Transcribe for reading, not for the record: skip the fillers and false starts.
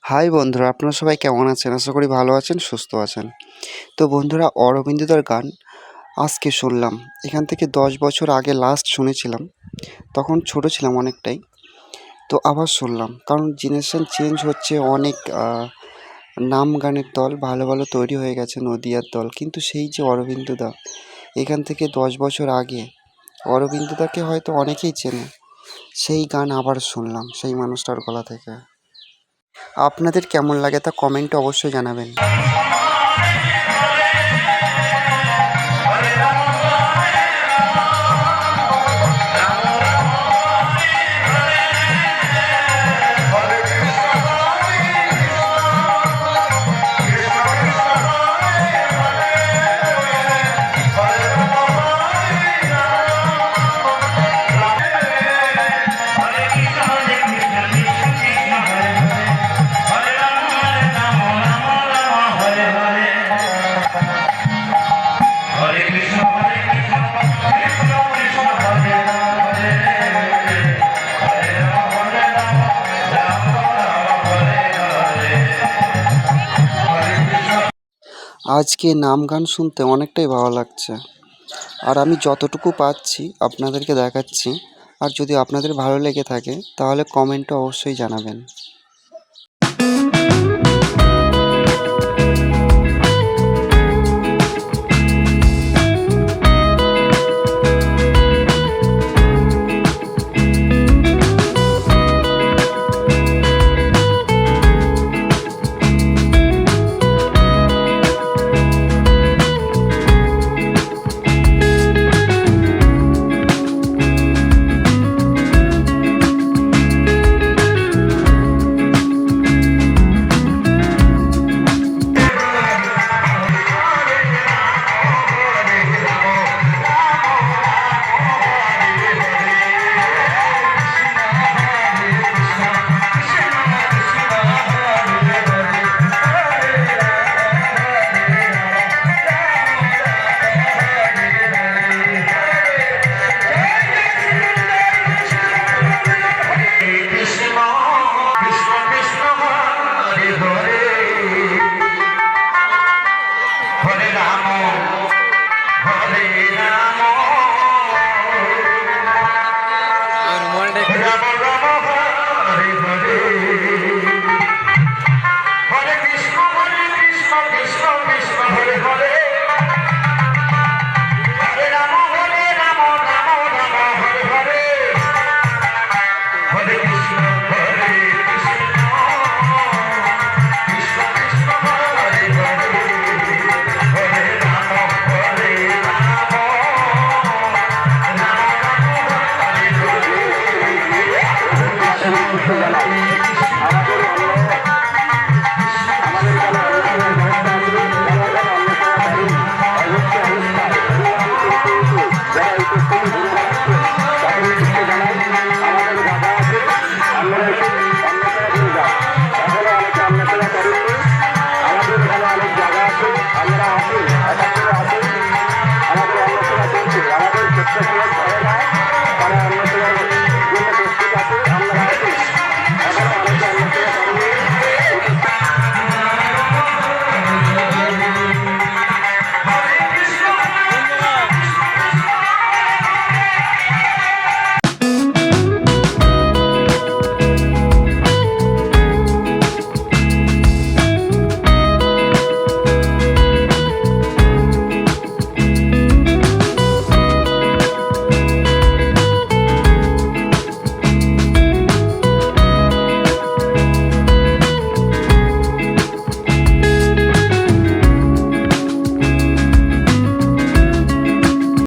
High বন্ধুরা, আপনারা সবাই কেমন আছেন? আশা করি ভালো আছেন, সুস্থ আছেন। তো বন্ধুরা, অরবিন্দদার গান আজকে শুনলাম। এখান থেকে 10 বছর আগে লাস্ট শুনেছিলাম। তখন ছোট ছিলাম অনেকটাই। তো আবার শুনলাম। কারণ জেনারেশন চেঞ্জ হচ্ছে, অনেক নাম গানের দল ভালো ভালো তৈরি হয়ে গেছে, নদিয়ার দল। কিন্তু সেই যে অরবিন্দদা, এখান থেকে 10 বছর আগে অরবিন্দদাকে হয়তো অনেকেই চেনে। সেই গান আবার শুনলাম সেই মানুষটার গলা থেকে। আপনাদের কেমন লাগে তা কমেন্টে অবশ্যই জানাবেন। আজকে নাম গান শুনতে অনেকটাই ভালো লাগছে, আর আমি যতটুকু পাচ্ছি আপনাদেরকে দেখাচ্ছি। আর যদি আপনাদের ভালো লেগে থাকে তাহলে কমেন্টে অবশ্যই জানাবেন।